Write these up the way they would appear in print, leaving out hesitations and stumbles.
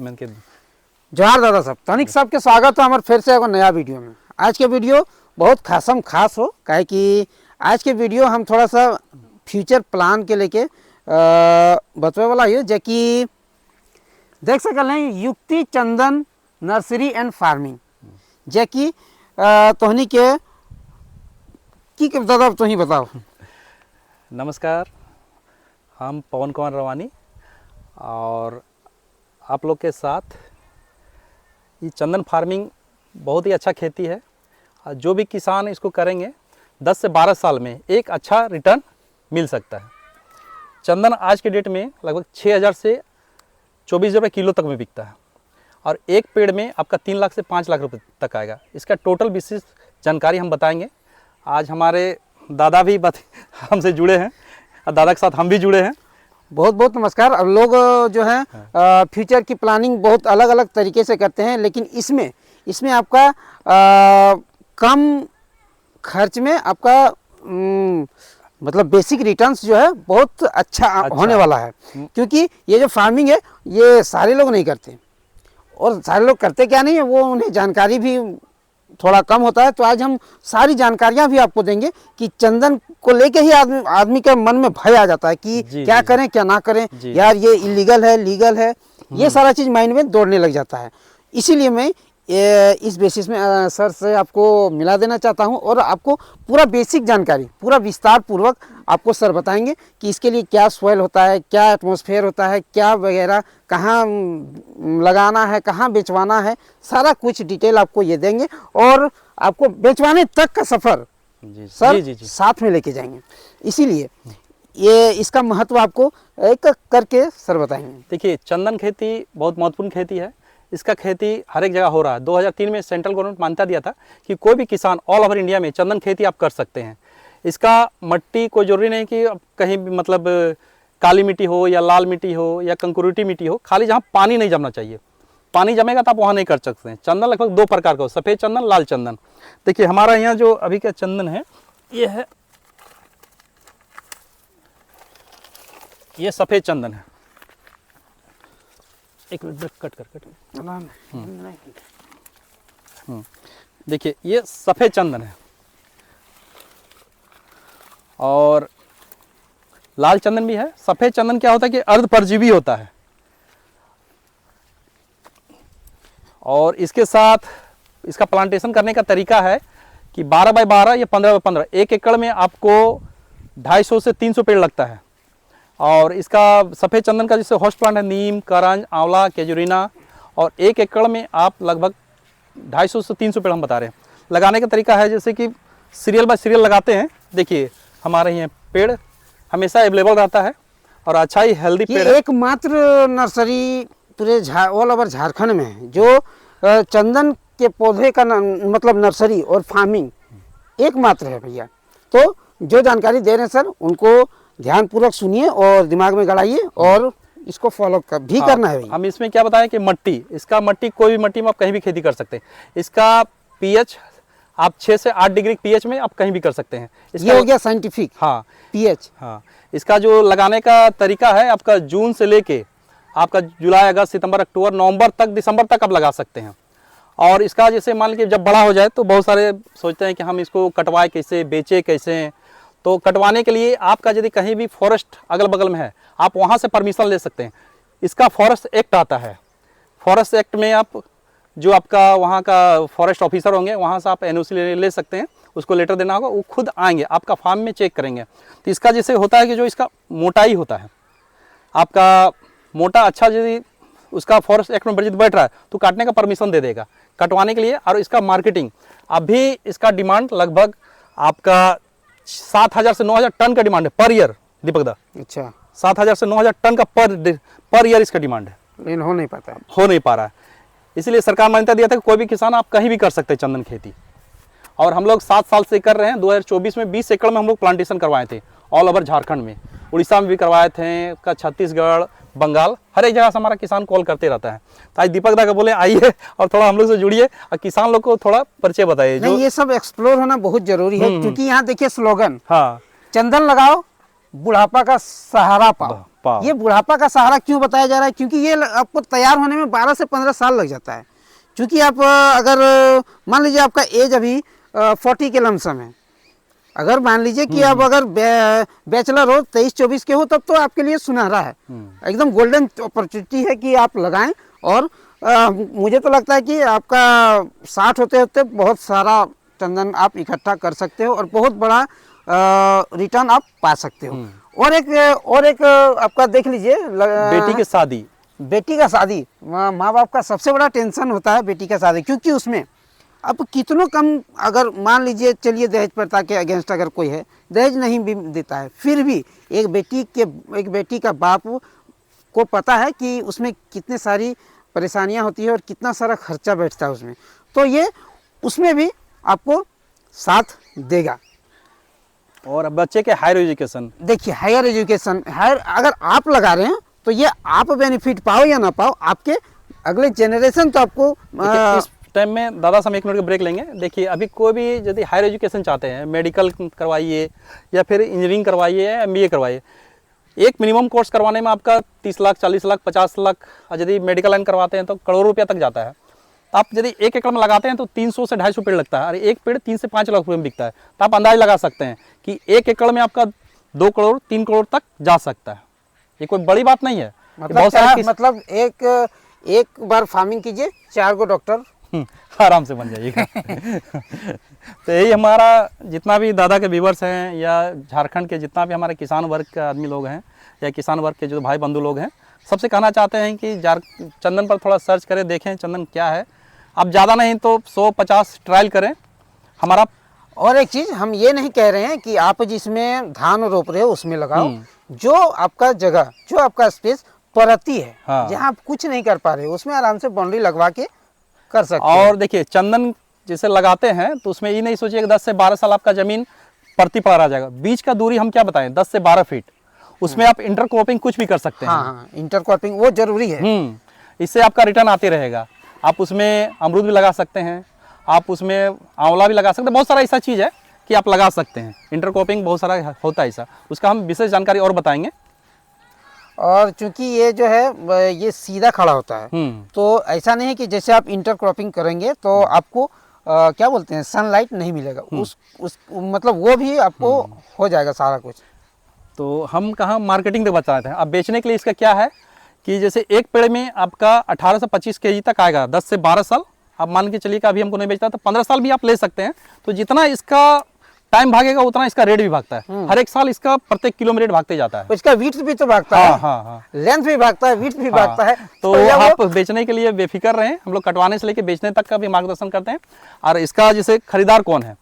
जोहार दादा साहब, तनिक साहब के स्वागत है हमारे फिर से एक नया वीडियो में। आज के वीडियो बहुत खास हो, काहे कि आज के वीडियो हम थोड़ा सा फ्यूचर प्लान के लेके बतवे वाला है, जो कि देख सकल हैं युक्ति चंदन नर्सरी एंड फार्मिंग, जो कि तोहनी के की दादा तुम ही बताओ। नमस्कार, हम पवन कुमार रवानी और आप लोग के साथ ये चंदन फार्मिंग बहुत ही अच्छा खेती है। जो भी किसान इसको करेंगे 10 से 12 साल में एक अच्छा रिटर्न मिल सकता है। चंदन आज के डेट में लगभग 6000 से 24 रुपये किलो तक में बिकता है और एक पेड़ में आपका 3 लाख से 5 लाख रुपए तक आएगा। इसका टोटल विशेष जानकारी हम बताएंगे। आज हमारे दादा भी हमसे जुड़े हैं और दादा के साथ हम भी जुड़े हैं। बहुत बहुत नमस्कार। अब लोग जो है फ्यूचर की प्लानिंग बहुत अलग अलग तरीके से करते हैं, लेकिन इसमें आपका कम खर्च में आपका मतलब बेसिक रिटर्न्स जो है बहुत अच्छा होने वाला है। क्योंकि ये जो फार्मिंग है ये सारे लोग नहीं करते, और सारे लोग करते क्या नहीं है, वो उन्हें जानकारी भी थोड़ा कम होता है। तो आज हम सारी जानकारियां भी आपको देंगे कि चंदन को लेके ही आदमी के मन में भय आ जाता है कि क्या करें क्या ना करें, यार ये इलीगल है लीगल है, ये सारा चीज़ माइंड में दौड़ने लग जाता है। इसीलिए मैं इस बेसिस में सर से आपको मिला देना चाहता हूं और आपको पूरा बेसिक जानकारी पूरा विस्तार पूर्वक आपको सर बताएंगे कि इसके लिए क्या सॉइल होता है, क्या एटमॉस्फेयर होता है, क्या वगैरह, कहाँ लगाना है, कहाँ बेचवाना है, सारा कुछ डिटेल आपको ये देंगे और आपको बेचवाने तक का सफ़र सर साथ में लेके जाएंगे। इसीलिए ये इसका महत्व आपको एक करके सर बताएंगे। देखिए, चंदन खेती बहुत महत्वपूर्ण खेती है। इसका खेती हर एक जगह हो रहा है। 2003 में सेंट्रल गवर्नमेंट मान्यता दिया था कि कोई भी किसान ऑल ओवर इंडिया में चंदन खेती आप कर सकते हैं। इसका मट्टी कोई ज़रूरी नहीं कि कहीं भी मतलब काली मिट्टी हो या लाल मिट्टी हो या कंक्रीटी मिट्टी हो, खाली जहाँ पानी नहीं जमना चाहिए। पानी जमेगा तो आप वहाँ नहीं कर सकते हैं। चंदन लगभग 2 प्रकार का हो, सफ़ेद चंदन, लाल चंदन। देखिए हमारा यहाँ जो अभी का चंदन है ये सफ़ेद चंदन है। एक मिनट कट देखिए ये सफ़ेद चंदन है और लाल चंदन भी है। सफ़ेद चंदन क्या होता है कि अर्ध परजीवी होता है और इसके साथ इसका प्लांटेशन करने का तरीका है कि 12 बाय 12 या 15 बाय 15 1 एकड़ में आपको 250 से 300 पेड़ लगता है। और इसका सफ़ेद चंदन का जैसे होस्ट प्लांट है नीम, करंज, आंवला, केजुरीना, और 1 एकड़ में आप लगभग 250 से 300 पेड़ हम बता रहे हैं। लगाने का तरीका है जैसे कि सीरियल बाय सीरियल लगाते हैं। देखिए हमारे यहाँ पेड़ हमेशा अवेलेबल रहता है और अच्छा ही हेल्दी पेड़ है। एकमात्र नर्सरी पूरे ऑल ओवर झारखंड में है जो चंदन के पौधे का मतलब नर्सरी और फार्मिंग एकमात्र है भैया। तो जो जानकारी दे रहे हैं सर उनको ध्यानपूर्वक सुनिए और दिमाग में गड़ाइए और इसको फॉलो भी करना है। हम इसमें क्या बताएं कि मट्टी कोई भी मट्टी में आप कहीं भी खेती कर सकते हैं। इसका पीएच आप 6 से 8 डिग्री पीएच में आप कहीं भी कर सकते हैं। ये हो गया साइंटिफिक पीएच। इसका जो लगाने का तरीका है आपका जून से लेके आपका जुलाई, अगस्त, सितंबर, अक्टूबर, नवंबर तक, दिसंबर तक आप लगा सकते हैं। और इसका जैसे मान लीजिए जब बड़ा हो जाए तो बहुत सारे सोचते हैं कि हम इसको कटवाए कैसे, बेचे कैसे। तो कटवाने के लिए आपका यदि कहीं भी फॉरेस्ट अगल बगल में है आप वहाँ से परमिशन ले सकते हैं। इसका फॉरेस्ट एक्ट आता है। फॉरेस्ट एक्ट में आप जो आपका वहाँ का फॉरेस्ट ऑफिसर होंगे वहाँ से आप एनओसी ले सकते हैं। उसको लेटर देना होगा, वो खुद आएंगे आपका फार्म में चेक करेंगे। तो इसका जैसे होता है कि जो इसका मोटाई होता है आपका मोटा अच्छा यदि उसका फॉरेस्ट एक्ट में बजट बैठ रहा है तो काटने का परमिशन दे देगा कटवाने के लिए। और इसका मार्केटिंग अभी इसका डिमांड लगभग आपका 7000 से 9000 टन का डिमांड है पर ईयर दीपक दा। अच्छा, 7000 से 9000 टन का पर ईयर इसका डिमांड है, लेकिन हो नहीं पा रहा है। इसलिए सरकार मान्यता दिया था कि कोई भी किसान आप कहीं भी कर सकते हैं चंदन खेती। और हम लोग 7 साल से कर रहे हैं। 2024 में 20 एकड़ में हम लोग प्लांटेशन करवाए थे ऑल ओवर झारखंड में। उड़ीसा में भी करवाए थे, का छत्तीसगढ़, बंगाल, हर एक जगह से हमारा किसान कॉल करते रहता है। तो आज दीपक दा का बोले आइए और थोड़ा हम लोग से जुड़िए और किसान लोग को थोड़ा परिचय बताइए। जो ये सब एक्सप्लोर होना बहुत जरूरी है क्योंकि यहाँ देखिए स्लोगन चंदन लगाओ बुढ़ापा का सहारा पाओ। बुढ़ापा। ये बुढ़ापा का सहारा क्यों बताया जा रहा है? क्योंकि ये आपको तैयार होने में 12 से 15 साल लग जाता है। क्योंकि आप अगर मान लीजिए आपका एज अभी 40 के लमसम है, अगर मान लीजिए कि आप अगर बैचलर हो 23-24 के हो, तब तो आपके लिए सुनहरा है, एकदम गोल्डन अपॉर्चुनिटी है कि आप लगाएं। और मुझे तो लगता है कि आपका 60 होते होते बहुत सारा चंदन आप इकट्ठा कर सकते हो और बहुत बड़ा रिटर्न आप पा सकते हो। और एक आपका देख लीजिए, बेटी की शादी, बेटी का शादी माँ बाप का सबसे बड़ा टेंशन होता है बेटी का शादी, क्योंकि उसमें अब कितनों कम, अगर मान लीजिए चलिए दहेज प्रथा के अगेंस्ट अगर कोई है, दहेज नहीं भी देता है, फिर भी एक बेटी का बाप को पता है कि उसमें कितनी सारी परेशानियां होती है और कितना सारा खर्चा बैठता है उसमें, तो ये उसमें भी आपको साथ देगा। और बच्चे के हायर एजुकेशन, देखिए हायर एजुकेशन, अगर आप लगा रहे हैं तो ये आप बेनिफिट पाओ या ना पाओ, आपके अगले जनरेशन तो आपको इस टाइम में दादा हम 1 मिनट का ब्रेक लेंगे। देखिए अभी कोई भी यदि हायर एजुकेशन चाहते हैं, मेडिकल करवाइए या फिर इंजीनियरिंग करवाइए या MBA करवाइए, एक मिनिमम कोर्स करवाने में आपका 30 लाख 40 लाख 50 लाख, और यदि मेडिकल लाइन करवाते हैं तो करोड़ों रुपया तक जाता है। आप यदि 1 एकड़ में लगाते हैं तो 300 से 250 पेड़ लगता है, और एक पेड़ 3 से 5 लाख रुपये में बिकता है। तो आप अंदाज लगा सकते हैं कि 1 एकड़ में आपका 2 करोड़ 3 करोड़ तक जा सकता है। ये कोई बड़ी बात नहीं है। मतलब एक बार फार्मिंग कीजिए 4 गो डॉक्टर आराम से बन जाइएगा। तो यही हमारा जितना भी दादा के व्यूअर्स हैं या झारखंड के जितना भी हमारे किसान वर्ग के आदमी लोग हैं या किसान वर्ग के जो भाई बंधु लोग हैं, सबसे कहना चाहते हैं कि चंदन पर थोड़ा सर्च करें, देखें चंदन क्या है। अब ज़्यादा नहीं तो 100-50 ट्रायल करें हमारा। और एक चीज़ हम ये नहीं कह रहे हैं कि आप जिसमें धान रोप रहे हो उसमें लगाओ, जो आपका जगह, जो आपका स्पेस परती है, हाँ। जहाँ आप कुछ नहीं कर पा रहे हो, उसमें आराम से बाउंड्री लगवा के कर सकते हो। और देखिए चंदन जैसे लगाते हैं तो उसमें ये नहीं सोचिए कि 10 से 12 साल आपका ज़मीन परती पर आ जाएगा। बीच का दूरी हम क्या बताएं, 10 से 12 फीट, उसमें आप इंटरक्रॉपिंग कुछ भी कर सकते हैं। हाँ, इंटरक्रॉपिंग वो जरूरी है। इससे आपका रिटर्न आते रहेगा। आप उसमें अमरूद भी लगा सकते हैं, आप उसमें आंवला भी लगा सकते हैं, बहुत सारा ऐसा चीज़ है कि आप लगा सकते हैं। इंटरक्रॉपिंग बहुत सारा होता है ऐसा, उसका हम विशेष जानकारी और बताएंगे। और चूंकि ये जो है ये सीधा खड़ा होता है, तो ऐसा नहीं है कि जैसे आप इंटरक्रॉपिंग करेंगे तो आपको क्या बोलते हैं, सनलाइट नहीं मिलेगा, उस मतलब वो भी आपको हो जाएगा सारा कुछ। तो हम कहाँ मार्केटिंग तक बता रहे थे। अब बेचने के लिए इसका क्या है कि जैसे एक पेड़ में आपका 18 से 25 केजी तक आएगा, 10 से 12 साल। आप मान के चलिए कि अभी हमको नहीं बेचता तो 15 साल भी आप ले सकते हैं। तो जितना इसका टाइम भागेगा उतना इसका रेट भी भागता है। हर एक साल इसका प्रत्येक किलो में रेट भागते जाता है। इसका विड्थ भी तो भागता है। हाँ। लेंथ भी भागता है, विड्थ भी भागता है। तो आप बेचने के लिए बेफिक्र रहें, हम लोग कटवाने से लेके बेचने तक का भी मार्गदर्शन करते हैं। और इसका जैसे खरीदार कौन है,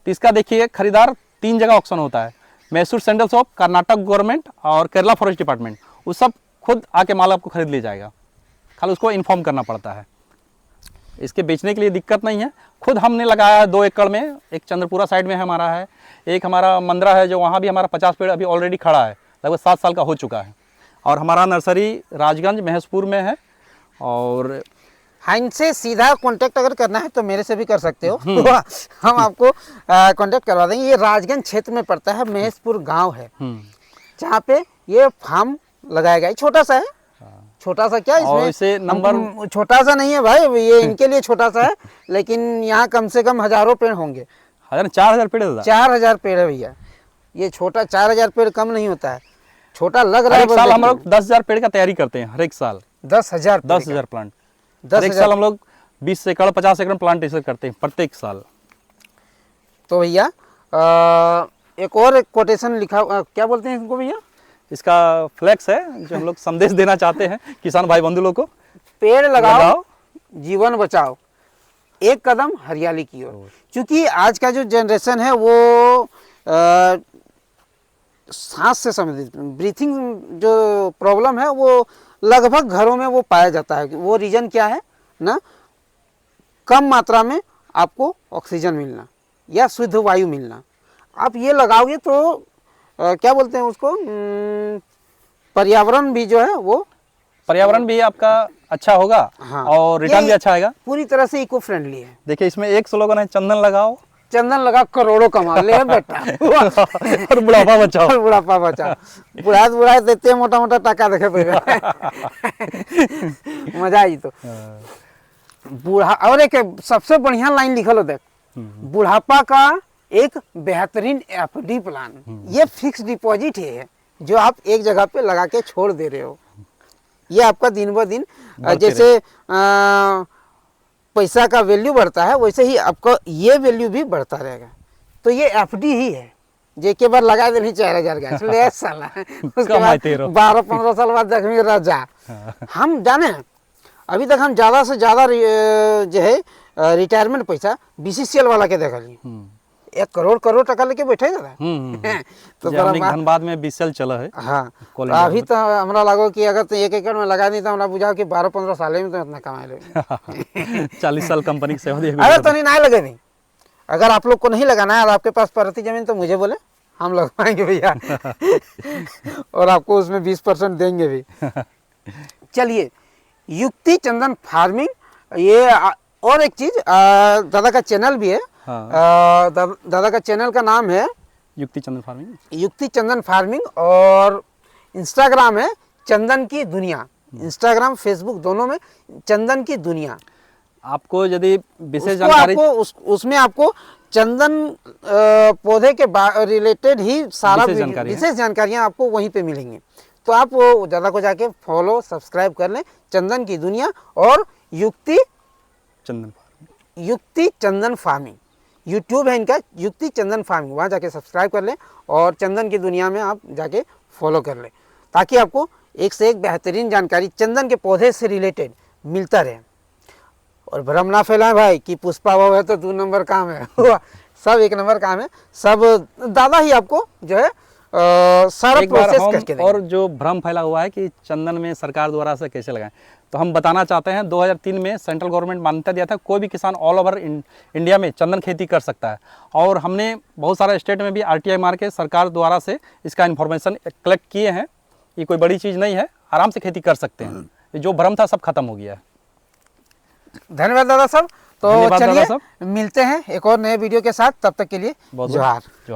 तो इसका देखिए खरीदार 3 जगह ऑप्शन होता है, Mysore central shop, Karnataka government और केरला फॉरेस्ट डिपार्टमेंट। वो सब खुद आके माल आपको खरीद ले जाएगा, खाली उसको इन्फॉर्म करना पड़ता है। इसके बेचने के लिए दिक्कत नहीं है। खुद हमने लगाया है 2 एकड़ में, एक चंद्रपुरा साइड में हमारा है, एक हमारा मंदरा है जो वहाँ भी हमारा 50 पेड़ अभी ऑलरेडी खड़ा है, लगभग 7 साल का हो चुका है। और हमारा नर्सरी राजगंज महेशपुर में है। और हाँ, इनसे सीधा कांटेक्ट अगर करना है तो मेरे से भी कर सकते हो। हम आपको कांटेक्ट करवा देंगे। ये राजगंज क्षेत्र में पड़ता है, महेशपुर गांव है जहाँ पे ये फार्म लगाया गया है। छोटा सा है, छोटा सा क्या इसमें इसे नंबर छोटा सा नहीं है भाई, ये इनके लिए छोटा सा है, लेकिन यहाँ कम से कम हजारों पेड़ होंगे। 4000 पेड़, 4000 पेड़ है भैया। ये छोटा 4000 पेड़ कम नहीं होता है, छोटा लग रहा है। हर एक साल हम लोग 10,000 पेड़ का तैयारी करते हैं। हर एक साल 10,000 प्लांट। हर एक साल हम लोग 20 एकड़ 50 एकड़ प्लांटेशन करते हैं प्रत्येक साल। तो भैया एक और कोटेशन लिखा, क्या बोलते हैं इनको भैया, इसका फ्लैक्स है जो हम लोग संदेश देना चाहते हैं किसान भाई बंधु लोग को। पेड़ लगाओ जीवन बचाओ, एक कदम हरियाली की ओर। क्योंकि आज का जो जनरेशन है वो सांस से संबंधित ब्रीथिंग जो प्रॉब्लम है वो लगभग घरों में वो पाया जाता है। वो रीजन क्या है ना, कम मात्रा में आपको ऑक्सीजन मिलना या शुद्ध वायु मिलना। आप ये लगाओगे तो क्या बोलते हैं उसको, पर्यावरण भी जो है वो, पर्यावरण भी आपका अच्छा होगा। हाँ, और रिटर्न भी अच्छा आएगा। पूरी तरह से इको फ्रेंडली है। देखिए इसमें एक स्लोगन है, चंदन लगाओ चंदन लगा करोड़ों कमा ले बेटा। और बुढ़ापा बचाओ। और बुढ़ापा बचाओ, बुढ़ा देते मोटा मोटा टाका देखे पे मजा आई। तो बूढ़ा, और एक सबसे बढ़िया लाइन लिखल हो देख, बुढ़ापा का एक बेहतरीन एफडी प्लान। ये फिक्स डिपॉजिट है जो आप एक जगह पे लगा के छोड़ दे रहे हो। ये आपका दिन ब दिन जैसे पैसा का वैल्यू बढ़ता है वैसे ही आपका ये वैल्यू भी बढ़ता रहेगा। तो ये एफडी ही है जो एक बार लगा देनी 4000 का ले साला, उसके बाद 12-15 साल बाद देखेंगे राजा। हम जाने अभी तक हम ज़्यादा से ज़्यादा जो है रिटायरमेंट पैसा बीसीसीएल वाला के देखा ली, 1 करोड़ टका लेके बैठे था। तो धनबाद में बीसीएल चला है। हाँ, तो अभी तो हमरा लगो कि अगर तो 1 एकड़ में लगा दी तो हमरा बुझाओ कि 12-15 साल में तो इतना कमा ले। 40 साल कंपनी की सेवा दी। अरे तो नहीं लगे नहीं, अगर आप लोग को नहीं लगाना है और आपके पास परती जमीन तो मुझे बोले, हम लगवाएंगे भैया और आपको उसमें 20% देंगे भी। चलिए, युक्ति चंदन फार्मिंग, ये और एक चीज, दादा का चैनल भी है। हाँ। दादा का चैनल का नाम है युक्ति चंदन फार्मिंग, युक्ति चंदन फार्मिंग, और इंस्टाग्राम है चंदन की दुनिया। इंस्टाग्राम फेसबुक दोनों में चंदन की दुनिया। आपको यदि विशेष जानकारी उसमें आपको चंदन पौधे के रिलेटेड ही सारा विशेष जानकारियाँ आपको वहीं पे मिलेंगी। तो आप वो ज़्यादा को जाके फॉलो सब्सक्राइब कर लें, चंदन की दुनिया और युक्ति चंदन फार्मिंग, यूट्यूब है इनका, युक्ति चंदन फार्मिंग, वहाँ जाके सब्सक्राइब कर लें और चंदन की दुनिया में आप जाके फॉलो कर लें, ताकि आपको एक से एक बेहतरीन जानकारी चंदन के पौधे से रिलेटेड मिलता रहे। और भ्रम ना फैलाएं भाई कि पुष्पा वो है तो 2 नंबर काम है। सब 1 नंबर काम है, सब दादा ही आपको जो है सारा प्रोसेस करके देंगे। और जो भ्रम फैला हुआ है कि चंदन में सरकार द्वारा से कैसे लगाएं, तो हम बताना चाहते हैं 2003 में सेंट्रल गवर्नमेंट मान्यता दिया था कोई भी किसान ऑल ओवर इंडिया में चंदन खेती कर सकता है। और हमने बहुत सारे स्टेट में भी RTI मार के सरकार द्वारा से इसका इन्फॉर्मेशन कलेक्ट किए हैं। ये कोई बड़ी चीज़ नहीं है, आराम से खेती कर सकते हैं। जो भ्रम था सब खत्म हो गया है। धन्यवाद दादा साहब। तो चलिए मिलते हैं एक और नए वीडियो के साथ, तब तक के लिए जोहार।